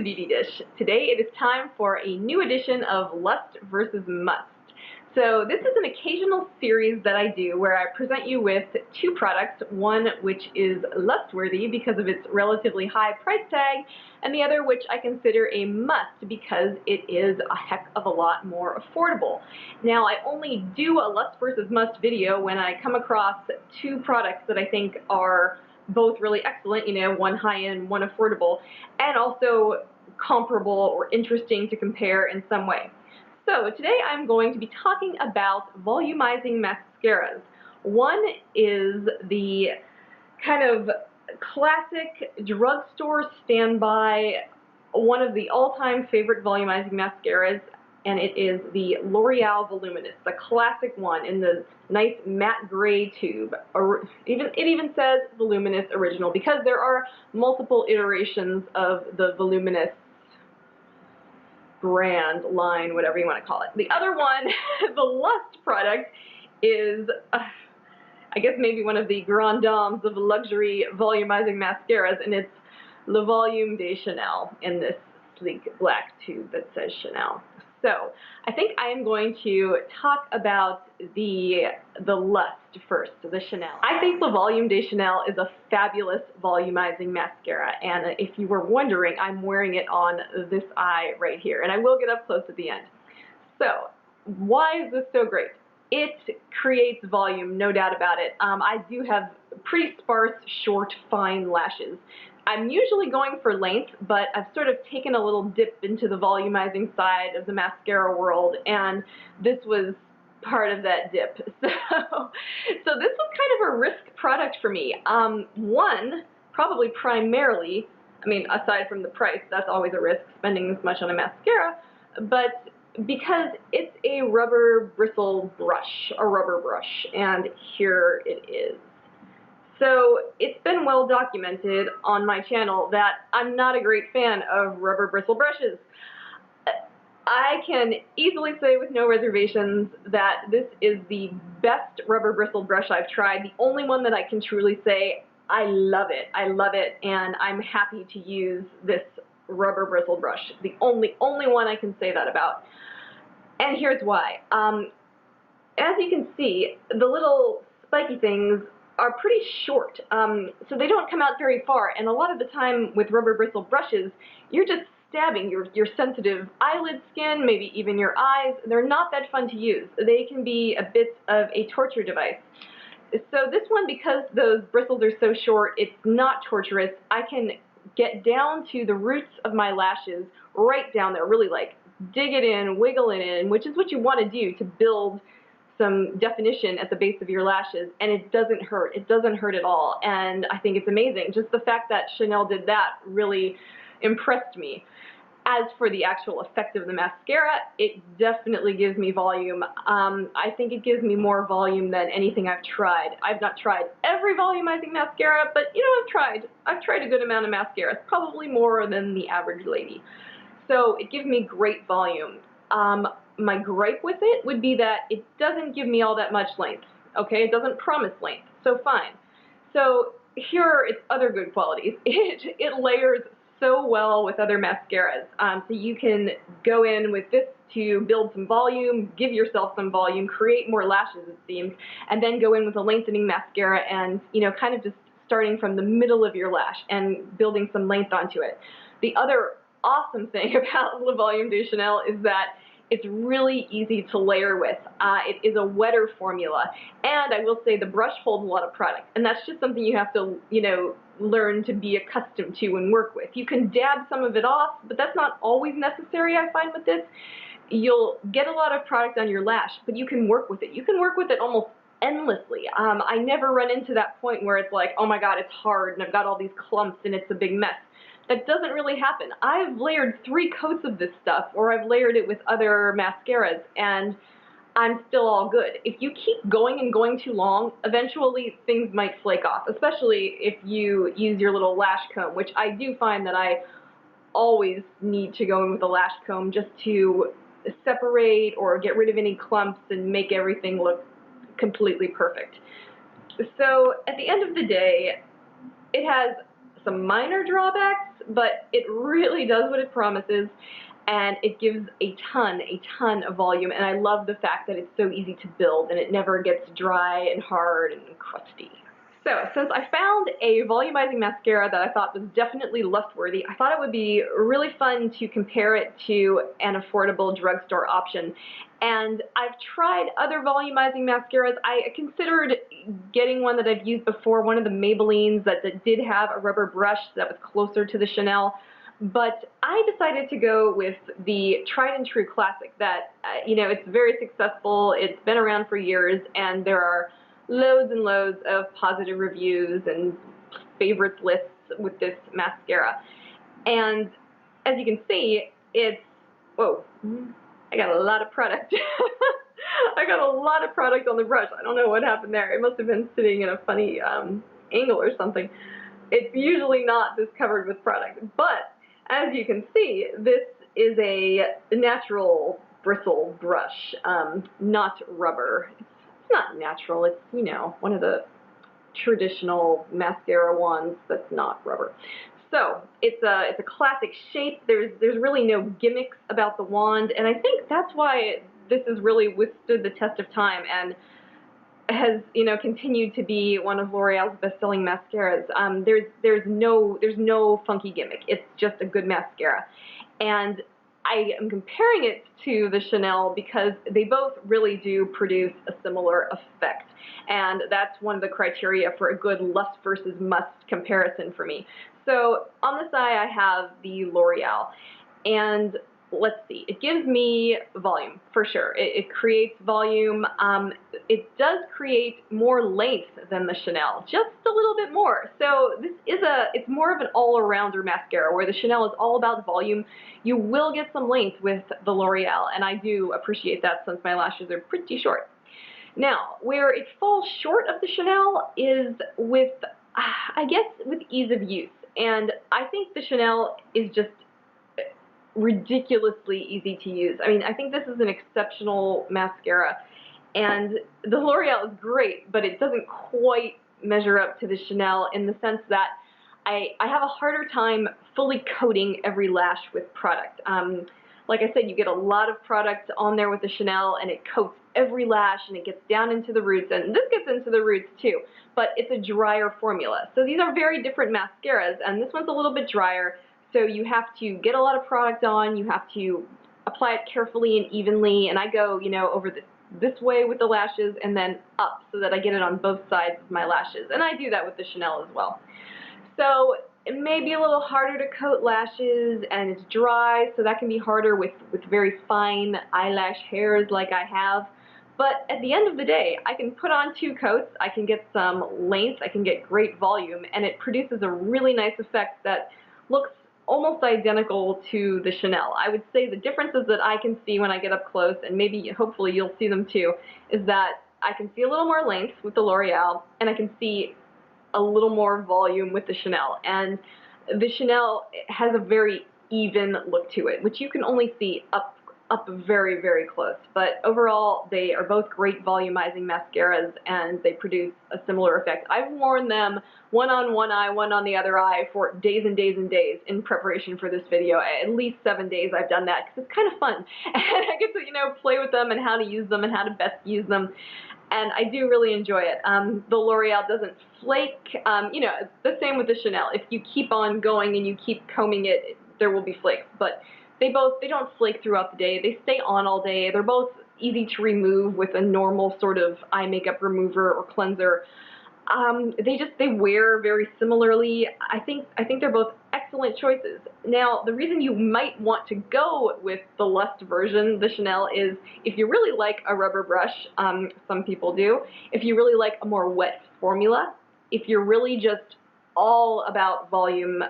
the Beauty Dish. Today it is time for a new edition of Lust versus Must. So this is an occasional series that I do where I present you with two products, one which is lust-worthy because of its relatively high price tag, and the other which I consider a must because it is a heck of a lot more affordable. Now, I only do a lust versus must video when I come across two products that I think are both really excellent, you know, one high-end, one affordable, and also comparable or interesting to compare in some way. So today I'm going to be talking about volumizing mascaras. One is the kind of classic drugstore standby, one of the all-time favorite volumizing mascaras, and it is the L'Oreal Voluminous, the classic one in the nice matte gray tube. It even says Voluminous Original because there are multiple iterations of the Voluminous brand, line, whatever you want to call it. The other one, the Lust product, is I guess maybe one of the grand dames of luxury volumizing mascaras, and it's Le Volume de Chanel in this sleek black tube that says Chanel. So I think I am going to talk about the Lust first, the Chanel. I think Le Volume de Chanel is a fabulous volumizing mascara, and if you were wondering, I'm wearing it on this eye right here, and I will get up close at the end. So why is this so great? It creates volume, no doubt about it. I do have pretty sparse, short, fine lashes. I'm usually going for length, but I've sort of taken a little dip into the volumizing side of the mascara world, and this was part of that dip. So this was kind of a risk product for me. One, probably primarily, I mean, aside from the price, that's always a risk, spending this much on a mascara, but because it's a rubber bristle brush, a rubber brush, and here it is. So it's been well documented on my channel that I'm not a great fan of rubber bristle brushes. I can easily say with no reservations that this is the best rubber bristle brush I've tried, the only one that I can truly say I love it, and I'm happy to use this rubber bristle brush. The only one I can say that about. And here's why. As you can see, the little spiky things are pretty short, so they don't come out very far, and a lot of the time with rubber bristle brushes, you're just stabbing your sensitive eyelid skin, maybe even your eyes. They're not that fun to use. They can be a bit of a torture device. So this one, because those bristles are so short, it's not torturous. I can get down to the roots of my lashes, right down there, really like dig it in, wiggle it in, which is what you want to do to build some definition at the base of your lashes, and it doesn't hurt. It doesn't hurt at all, and I think it's amazing. Just the fact that Chanel did that really impressed me. As for the actual effect of the mascara, it definitely gives me volume. I think it gives me more volume than anything I've tried. I've not tried every volumizing mascara, but you know, I've tried a good amount of mascaras, probably more than the average lady. So it gives me great volume. My gripe with it would be that it doesn't give me all that much length, okay? It doesn't promise length, so fine. So here are its other good qualities. It layers so well with other mascaras. So you can go in with this to build some volume, give yourself some volume, create more lashes, it seems, and then go in with a lengthening mascara and, you know, kind of just starting from the middle of your lash and building some length onto it. The other awesome thing about Le Volume de Chanel is that it's really easy to layer with. It is a wetter formula, and I will say the brush holds a lot of product, and that's just something you have to, you know, learn to be accustomed to and work with. You can dab some of it off, but that's not always necessary, I find, with this. You'll get a lot of product on your lash, but you can work with it. You can work with it almost endlessly. I never run into that point where it's like, oh my god, it's hard, and I've got all these clumps, and it's a big mess. That doesn't really happen. I've layered 3 coats of this stuff, or I've layered it with other mascaras, and I'm still all good. If you keep going and going too long, eventually things might flake off, especially if you use your little lash comb, which I do find that I always need to go in with a lash comb just to separate or get rid of any clumps and make everything look completely perfect. So at the end of the day, it has some minor drawbacks, but it really does what it promises, and it gives a ton of volume, and I love the fact that it's so easy to build and it never gets dry and hard and crusty. So, since I found a volumizing mascara that I thought was definitely lust-worthy, I thought it would be really fun to compare it to an affordable drugstore option. And I've tried other volumizing mascaras. I considered getting one that I've used before, one of the Maybellines that did have a rubber brush that was closer to the Chanel. But I decided to go with the tried and true classic that, you know, it's very successful, it's been around for years, and there are loads and loads of positive reviews and favorites lists with this mascara. And as you can see, it's, whoa, I got a lot of product. I got a lot of product on the brush. I don't know what happened there. It must have been sitting in a funny angle or something. It's usually not this covered with product, but as you can see, this is a natural bristle brush, not rubber. It's not natural, it's, you know, one of the traditional mascara wands that's not rubber. So, it's a classic shape. There's really no gimmicks about the wand, and I think that's why this has really withstood the test of time and has, you know, continued to be one of L'Oreal's best-selling mascaras. There's no funky gimmick. It's just a good mascara. And I am comparing it to the Chanel because they both really do produce a similar effect. And that's one of the criteria for a good lust versus must comparison for me. So on this eye I have the L'Oreal, and let's see, it gives me volume for sure. It creates volume. It does create more length than the Chanel, just a little bit more. So this is it's more of an all-arounder mascara, where the Chanel is all about volume. You will get some length with the L'Oreal, and I do appreciate that since my lashes are pretty short. Now, where it falls short of the Chanel is with, I guess, with ease of use. And I think the Chanel is just ridiculously easy to use. I mean, I think this is an exceptional mascara, and the L'Oreal is great, but it doesn't quite measure up to the Chanel in the sense that I have a harder time fully coating every lash with product. Like I said, you get a lot of product on there with the Chanel, and it coats every lash, and it gets down into the roots, and this gets into the roots too, but it's a drier formula. So these are very different mascaras, and this one's a little bit drier. So you have to get a lot of product on, you have to apply it carefully and evenly, and I go, you know, over this way with the lashes and then up so that I get it on both sides of my lashes. And I do that with the Chanel as well. So it may be a little harder to coat lashes, and it's dry, so that can be harder with very fine eyelash hairs like I have. But at the end of the day, I can put on 2 coats, I can get some length, I can get great volume, and it produces a really nice effect that looks almost identical to the Chanel. I would say the differences that I can see when I get up close, and maybe hopefully you'll see them too, is that I can see a little more length with the L'Oreal, and I can see a little more volume with the Chanel. And the Chanel has a very even look to it, which you can only see up very, very close. But overall, they are both great volumizing mascaras, and they produce a similar effect. I've worn them one on one eye, one on the other eye for days and days and days in preparation for this video. At least 7 days I've done that because it's kind of fun. And I get to, you know, play with them and how to use them and how to best use them. And I do really enjoy it. The L'Oreal doesn't flake. You know, it's the same with the Chanel. If you keep on going and you keep combing it, there will be flakes. But they don't flake throughout the day. They stay on all day. They're both easy to remove with a normal sort of eye makeup remover or cleanser. They wear very similarly. I think they're both excellent choices. Now, the reason you might want to go with the Lust version, the Chanel, is if you really like a rubber brush, some people do, if you really like a more wet formula, if you're really just all about volume,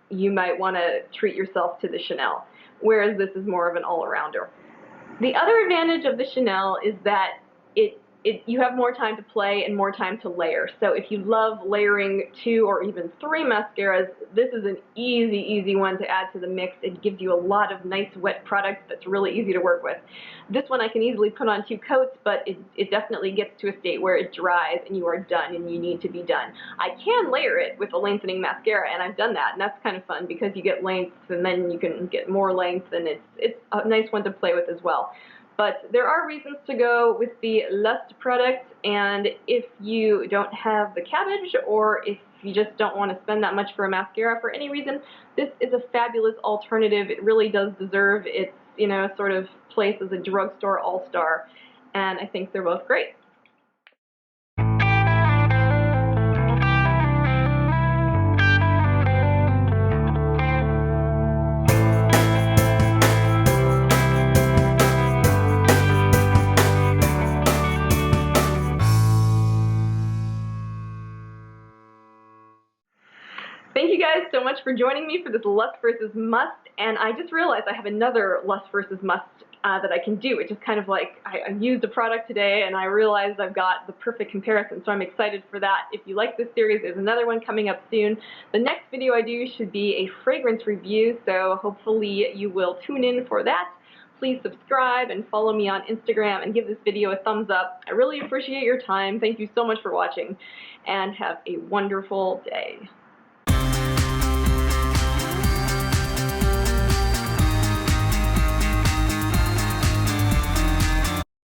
you might want to treat yourself to the Chanel, whereas this is more of an all-arounder. The other advantage of the Chanel is that it you have more time to play and more time to layer. So if you love layering 2 or even 3 mascaras, this is an easy one to add to the mix. It gives you a lot of nice wet product that's really easy to work with. This one I can easily put on 2 coats, but it definitely gets to a state where it dries and you are done and you need to be done. I can layer it with a lengthening mascara, and I've done that, and that's kind of fun because you get length and then you can get more length, and it's a nice one to play with as well. But there are reasons to go with the Lust product, and if you don't have the cabbage or if you just don't want to spend that much for a mascara for any reason, this is a fabulous alternative. It really does deserve its, sort of place as a drugstore all-star, and I think they're both great. Thank you guys so much for joining me for this Lust versus Must, and I just realized I have another Lust versus Must that I can do. It's just kind of like I used a product today and I realized I've got the perfect comparison, so I'm excited for that. If you like this series, there's another one coming up soon. The next video I do should be a fragrance review, so hopefully you will tune in for that. Please subscribe and follow me on Instagram and give this video a thumbs up. I really appreciate your time. Thank you so much for watching, and have a wonderful day.